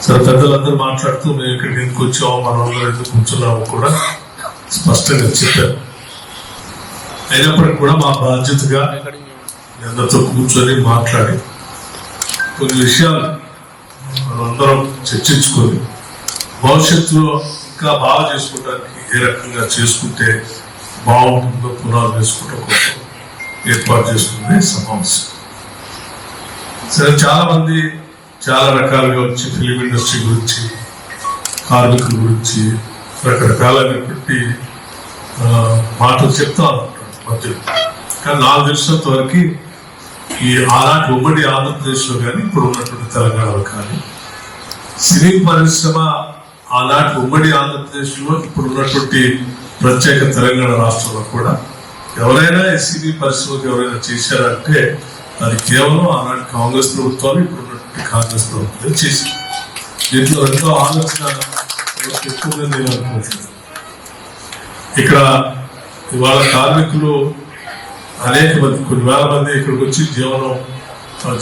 సరే, పెద్దలందరూ మాట్లాడుతూ మేము ఇక్కడికి ఎందుకు వచ్చామో మనందరూ ఎందుకు కూర్చున్నామో కూడా స్పష్టంగా చెప్పారు. అయినప్పటికీ కూడా మా బాధ్యతగా అందరితో కూర్చొని మాట్లాడి కొన్ని విషయాలు మనందరం చర్చించుకొని భవిష్యత్తులో ఇంకా బాగా చేసుకోవడానికి ఏ రకంగా చేసుకుంటే బాగుంటుందో పునాలు వేసుకోవడం కోసం ఏర్పాటు చేసుకునే సమావేశం. సరే, చాలా మంది చాలా రకాలుగా వచ్చి ఫిలిం ఇండస్ట్రీ గురించి, కార్మికుల గురించి రకరకాలైనటువంటి మాటలు చెప్తా ఉంటారు మధ్యలో. కానీ నాకు తెలిసినంత వరకు ఈ ఆనాటి ఉమ్మడి ఆంధ్రప్రదేశ్లో కానీ ఇప్పుడు ఉన్నటువంటి తెలంగాణలో కానీ సినీ పరిశ్రమ ఆనాటి ఉమ్మడి ఆంధ్రప్రదేశ్లో ఇప్పుడు ఉన్నటువంటి ప్రత్యేక తెలంగాణ రాష్ట్రంలో కూడా ఎవరైనా సినీ పరిశ్రమకు ఎవరైనా చేశారంటే అది కేవలం ఆనాటి కాంగ్రెస్ ప్రభుత్వాలు ఇప్పుడు ఉన్నటువంటి కాంగ్రెస్ ప్రభుత్వం చేసింది. దీంట్లో ఎంతో ఆలోచన ఎక్కువగా నేను అనుకుంటున్నాను. ఇక్కడ ఇవాళ కార్మికులు అనేక మంది, కొన్ని వేల మంది ఇక్కడికి వచ్చి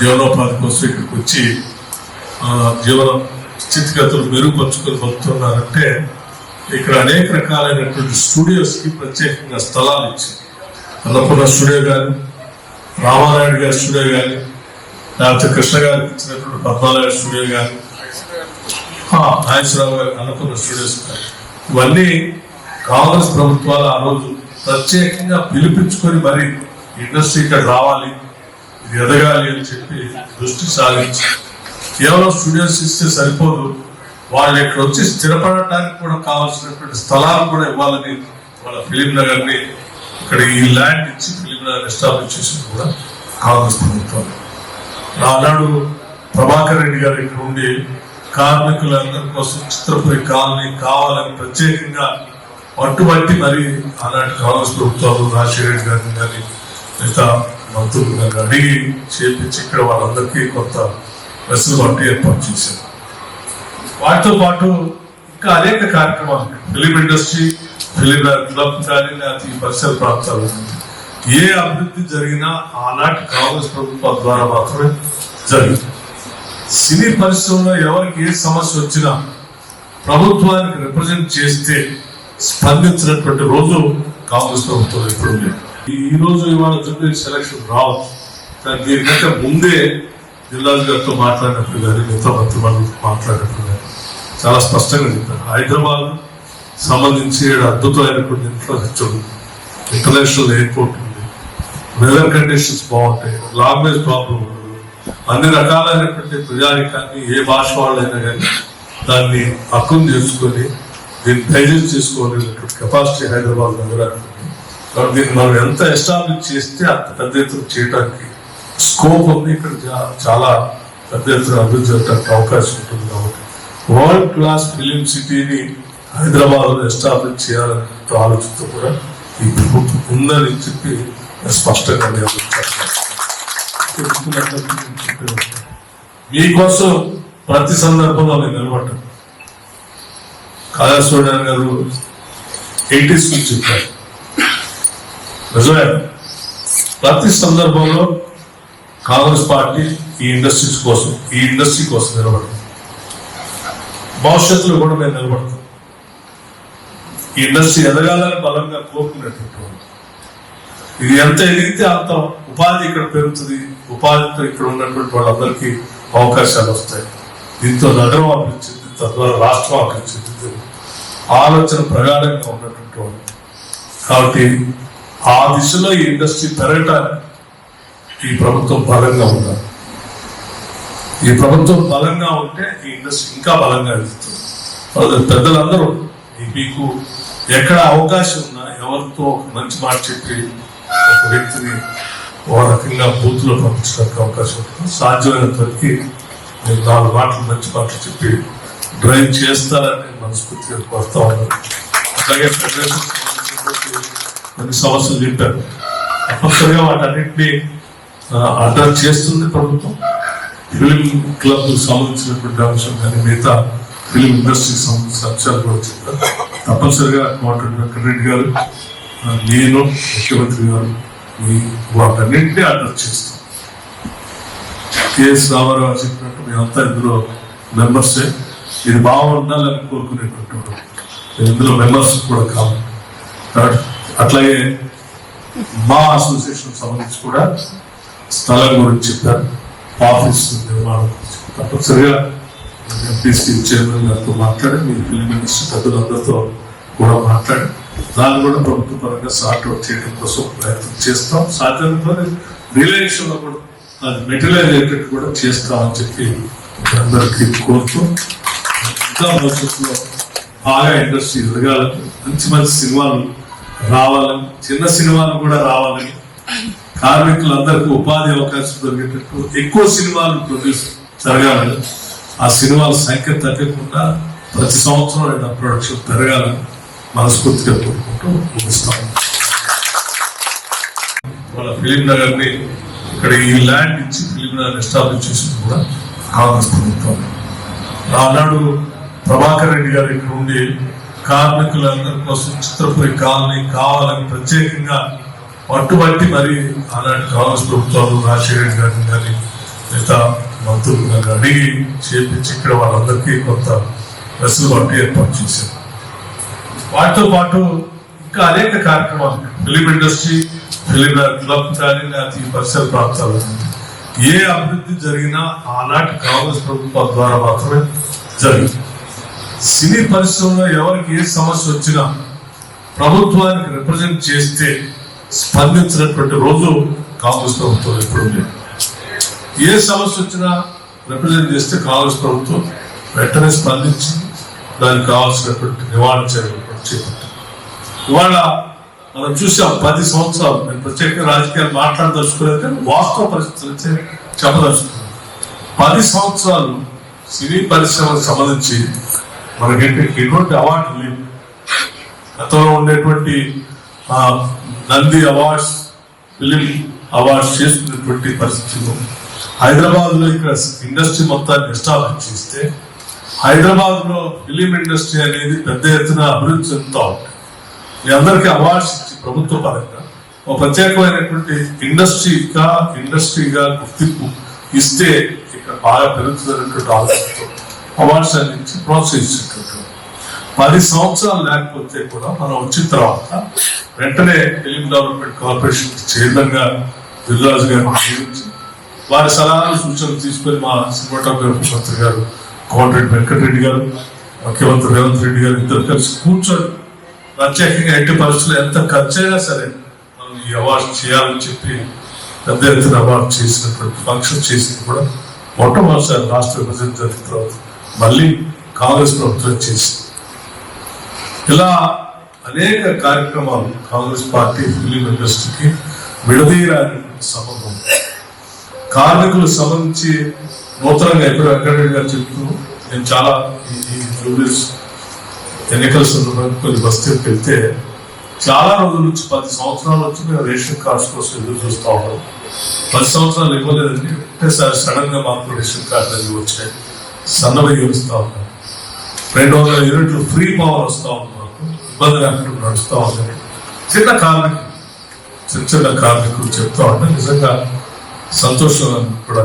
జీవనోపాధి కోసం ఇక్కడికి వచ్చి జీవన స్థితిగతులు మెరుగుపరుచుకొని బతుకుతున్నారంటే ఇక్కడ అనేక రకాలైనటువంటి స్టూడియోస్కి ప్రత్యేకంగా స్థలాలు ఇచ్చి, అన్నపూర్ణ స్టూడియో కానీ, రామానాయుడు గారి స్టూడియో కానీ, లేకపోతే కృష్ణ గారికి ఇచ్చినటువంటి పద్మాలయ స్టూడియో కానీ, నాగేశ్వరరావు గారి అన్నపూర్ణ స్టూడియోస్ కానీ, ఇవన్నీ కాంగ్రెస్ ప్రభుత్వాలు ఆ రోజు ప్రత్యేకంగా పిలిపించుకొని మరి ఇండస్ట్రీ ఇక్కడ రావాలి, ఇది ఎదగాలి అని చెప్పి దృష్టి సారించి కేవలం స్టూడియోస్ ఇస్తే సరిపోదు, వాళ్ళు ఇక్కడ వచ్చి స్థిరపడటానికి కూడా కావాల్సినటువంటి స్థలాలు కూడా ఇవ్వాలని వాళ్ళ ఫిలిం నగర్ని ఇక్కడ ఈ ల్యాండ్ ఇచ్చి ఫిలిం నగర్ ఎస్టాబ్లిష్ చేసింది కూడా కాంగ్రెస్ ప్రభుత్వాలు. ఆనాడు ప్రభాకర్ రెడ్డి గారు ఇక్కడ ఉండి కార్మికులందరి కోసం చిత్రపురి కాలనీ కావాలని ప్రత్యేకంగా పట్టుబట్టి మరి ఆనాటి కాంగ్రెస్ ప్రభుత్వాలు రాజశేఖర రెడ్డి గారిని కానీ మిగతా మంత్రులు కానీ అడిగి చేపించి ఇక్కడ వాళ్ళందరికీ కొంత వెసులుబాటు ఏర్పాటు చేశారు. వాటితో పాటు ఇంకా అనేక కార్యక్రమాలు ఫిలిం ఇండస్ట్రీ, ఫిలిం క్లబ్ కానీ లేకపోతే ఈ పరిసర ప్రాంతాలు ఏ అభివృద్ధి జరిగినా ఆనాటి కాంగ్రెస్ ప్రభుత్వాల ద్వారా మాత్రమే జరిగింది. సినీ పరిశ్రమలో ఎవరికి ఏ సమస్య వచ్చినా ప్రభుత్వానికి రిప్రజెంట్ చేస్తే స్పందించినటువంటి రోజు కాంగ్రెస్ ప్రభుత్వం ఎప్పుడు లేదు. ఈ రోజు ఇవాళ జరిగే సెలక్షన్ రావచ్చు, కానీ దీనికంటే ముందే జిల్లాల గారితో మాట్లాడినప్పుడు కానీ మిగతా మంత్రులు మాట్లాడినప్పుడు కానీ చాలా స్పష్టంగా చెప్పారు. హైదరాబాద్ సంబంధించి అద్భుతమైనటువంటి ఇన్ఫ్రాస్ట్రక్చర్, ఇంటర్నేషనల్ ఎయిర్పోర్ట్ ఉంది, వెదర్ కండిషన్స్ బాగుంటాయి, లాంగ్వేజ్ ప్రాబ్లం ఉండదు, అన్ని రకాలైనటువంటి ప్రజానికాన్ని ఏ భాష వాళ్ళైనా కానీ దాన్ని అర్థం చేసుకొని దీన్ని డైజెస్ట్ చేసుకోవాలనేటువంటి కెపాసిటీ హైదరాబాద్ నగరానికి. కాబట్టి దీన్ని మనం ఎంత ఎస్టాబ్లిష్ చేస్తే అంత పెద్ద ఎత్తున చేయడానికి స్కోప్ ఉంది. ఇక్కడ చాలా పెద్ద ఎత్తున అభివృద్ధి చేయడానికి అవకాశం ఉంటుంది. కాబట్టి వరల్డ్ క్లాస్ ఫిలిం సిటీని హైదరాబాద్ లో ఎస్టాబ్లిష్ చేయాలనే ఆలోచనతో కూడా ఈ ప్రభుత్వం ఉందని చెప్పి స్పష్టంగా మీకోసం ప్రతి సందర్భంలో నేను నిలబడ్డాను. కాళేశ్వరరావు గారు 80s నుంచి చెప్పారు. నిజమే, ప్రతి సందర్భంలో కాంగ్రెస్ పార్టీ ఈ ఇండస్ట్రీ కోసం నిలబడుతుంది. భవిష్యత్తులో కూడా మేము నిలబడతాం. ఈ ఇండస్ట్రీ ఎదగాలని బలంగా కోరుకునేటువంటి ఇది ఎంత ఎదిగితే అంత ఉపాధి ఇక్కడ పెరుగుతుంది, ఉపాధితో ఇక్కడ ఉన్నటువంటి వాళ్ళందరికీ అవకాశాలు వస్తాయి. దీంతో నగరం అభివృద్ధి, తద్వారా రాష్ట్రం అభివృద్ధి ఆలోచన ప్రగాఢంగా ఉన్నటువంటి వాళ్ళు. కాబట్టి ఆ దిశలో ఈ ఇండస్ట్రీ పెరగటానికి ఈ ప్రభుత్వం బలంగా ఉండాలి. ఈ ప్రభుత్వం బలంగా ఉంటే ఈ ఇండస్ట్రీ ఇంకా బలంగా ఎదుగుతుంది. పెద్దలందరూ మీకు ఎక్కడ అవకాశం ఉన్నా ఎవరితో ఒక మంచి మాట చెప్పి ఒక వ్యక్తిని ఓ రకంగా బూత్లో పంపించడానికి అవకాశం ఉంటుంది. సాధ్యమైనంత వరకు మీరు 4 మాటలు మంచి మాటలు చెప్పి డ్రైవ్ చేస్తారని మనస్ఫూర్తిగా కోరుతా ఉన్నాను. అలాగే కొన్ని సమస్యలు చెప్పారు, తప్పనిసరిగా వాటన్నింటినీ అడ్రస్ చేస్తుంది ప్రభుత్వం. ఫిలిం క్లబ్ సంబంధించినటువంటి అంశం కానీ మిగతా ఫిలిం ఇండస్ట్రీకి సంబంధించిన అంశాలు కూడా చెప్పారు. తప్పనిసరిగా కోమటిరెడ్డి వెంకటరెడ్డి గారు, నేను, ముఖ్యమంత్రి గారు వాటన్నింటినీ అడ్రస్ చేస్తాం. కేఎస్ రామారావు చెప్పినట్టు మేమంతా ఇందులో మెంబర్సే. ఇది బాగుండాలని కోరుకునేటువంటి ఇందులో మెంబర్స్ కూడా కావాలి. అట్లాగే మా అసోసియేషన్ సంబంధించి కూడా స్థలం గురించి చెప్పారు, ఆఫీస్ నిర్మాణం గురించి తప్పనిసరిగా ఎంపీసీ చైర్మన్ గారితో మాట్లాడి మీ ఫిల్మ్ ఇండస్ట్రీ పెద్దలందరితో కూడా మాట్లాడి దాన్ని కూడా ప్రభుత్వ పరంగా సార్ట్అవుట్ చేయడం కోసం ప్రయత్నం చేస్తాం. సాధ్యంతో రిలేషన్ లో కూడా అది మెటీరియల్ అయ్యేటట్టు కూడా చేస్తామని చెప్పి అందరికీ కోరుతూ ఇంకా భవిష్యత్తులో బాగా ఇండస్ట్రీ ఎదగాలని, మంచి మంచి సినిమాలు రావాలని, చిన్న సినిమాలు కూడా రావాలని, కార్మికులందరికీ ఉపాధి అవకాశం దొరికేటట్టు ఎక్కువ సినిమాలు ప్రొడ్యూస్ జరగాలని, ఆ సినిమాల సంఖ్య తగ్గకుండా ప్రతి సంవత్సరం ప్రొడక్షన్ పెరగాలని మనస్ఫూర్తిగా కోరుకుంటూ ముగిస్తాం. వాళ్ళ ఫిలిం నగర్ని ఇక్కడ ఈ ల్యాండ్ ఇచ్చి ఫిలిం నగర్ ఎస్టాబ్లిష్ చేసింది కూడా కాంగ్రెస్ ప్రభుత్వం. ఆనాడు ప్రభాకర్ రెడ్డి గారు ఇక్కడ ఉండి కార్మికులందరి కోసం చిత్రపురి కాలనీ కావాలని ప్రత్యేకంగా పట్టుబట్టి మరి ఆనాటి కాంగ్రెస్ ప్రభుత్వాలు రాజశేఖర రెడ్డి గారిని కానీ మిగతా మంత్రులు కానీ అడిగి చేపించి ఇక్కడ వాళ్ళందరికీ కొంత వెసులుబాటు ఏర్పాటు చేశారు. వాటితో పాటు ఇంకా అనేక కార్యక్రమాలు ఫిలిం ఇండస్ట్రీ, ఫిలిం క్లబ్ కానీ లేకపోతే ఈ పరిసర ప్రాంతాలు ఏ అభివృద్ధి జరిగినా ఆనాటి కాంగ్రెస్ ప్రభుత్వాల ద్వారా మాత్రమే జరిగింది. సినీ పరిశ్రమలో ఎవరికి ఏ సమస్య వచ్చినా ప్రభుత్వానికి రిప్రజెంట్ చేస్తే స్పందించినటువంటి రోజు కాంగ్రెస్ ప్రభుత్వం ఎప్పుడు లేదు. ఏ సమస్య వచ్చినా రిప్రజెంట్ చేస్తే కాంగ్రెస్ ప్రభుత్వం వెంటనే స్పందించి దానికి కావాల్సినటువంటి నివారణ చర్యలు చేపట్టింది. ఇవాళ మనం చూసాం 10 సంవత్సరాలు, నేను ప్రత్యేక రాజకీయాలు మాట్లాడదలుచుకోలేదు కానీ వాస్తవ పరిస్థితులు చెప్పదలుచుకున్నాను. 10 సంవత్సరాలు సినీ పరిశ్రమకు సంబంధించి మనకేంటి ఎటువంటి అవార్డు లేవు. గతంలో ఉండేటువంటి నంది అవార్డ్స్, ఫిలిం అవార్డ్స్ చేసుకునేటువంటి పరిస్థితులు హైదరాబాద్ లో ఇక్కడ ఇండస్ట్రీ మొత్తాన్ని ఎస్టాబ్లిష్ చేస్తే హైదరాబాద్ లో ఫిలిం ఇండస్ట్రీ అనేది పెద్ద ఎత్తున అభివృద్ధి చెందుతూ ఉంటుంది. మీ అందరికీ అవార్డ్స్ ఇచ్చి ప్రభుత్వ పరంగా ఒక ప్రత్యేకమైనటువంటి ఇండస్ట్రీగా గుర్తింపు ఇస్తే ఇక్కడ బాగా పెరుగుతున్నటువంటి ఆలోచనతో అవార్డ్స్ అందించి ప్రోత్సహించినటువంటి 10 సంవత్సరాలు లేకపోతే కూడా మనం వచ్చిన తర్వాత వెంటనే ఫిలిం డెవలప్మెంట్ కార్పొరేషన్ చైర్మన్ గా దిల్రాజు గారిని నియమించి వారి సలహాలు సూచనలు తీసుకొని మా సినిమాటోగ్రఫీ మంత్రి గారు కోమటిరెడ్డి వెంకటరెడ్డి గారు, ముఖ్యమంత్రి రేవంత్ రెడ్డి గారు ఇద్దరు కలిసి కూర్చొని ప్రత్యేకంగా ఎట్టి పరిస్థితులు ఎంత ఖర్చు అయినా సరే మనం ఈ అవార్డు చేయాలని చెప్పి పెద్ద ఎత్తున అవార్డు చేసినటువంటి ఫంక్షన్ చేసింది కూడా మొట్టమొదటిసారి రాష్ట్ర విభజన జరిగిన తర్వాత మళ్ళీ కాంగ్రెస్ ప్రభుత్వం చేసింది. ఇలా అనేక కార్యక్రమాలు కాంగ్రెస్ పార్టీ ఫిలిం ఇండస్ట్రీకి విడదీయరాని సంబంధం. కార్మికులకు సంబంధించి నూతనంగా ఎప్పుడు వెంకటరెడ్డి గారు చెప్తూ నేను చాలా ఈ జూబ్లీస్ ఎన్నికల సందర్భంగా కొన్ని బస్తీలకు వెళ్తే చాలా రోజుల నుంచి 10 సంవత్సరాల నుంచి మేము రేషన్ కార్డ్స్ కోసం ఎదురు చూస్తూ ఉన్నాం. 10 సంవత్సరాలు ఇవ్వలేదండి, ఒకటేసారి సడన్ గా మాకు రేషన్ కార్డు అనేది వచ్చాయి. సన్నబియ్యం వస్తూ ఉన్నాం, 200 యూనిట్లు ఫ్రీ పవర్ వస్తూ ఉంది, మాకు ఇబ్బంది లేకుండా నడుస్తూ ఉంది. చిన్న కార్మికులు చెప్తా ఉంటే నిజంగా సంతోషం కూడా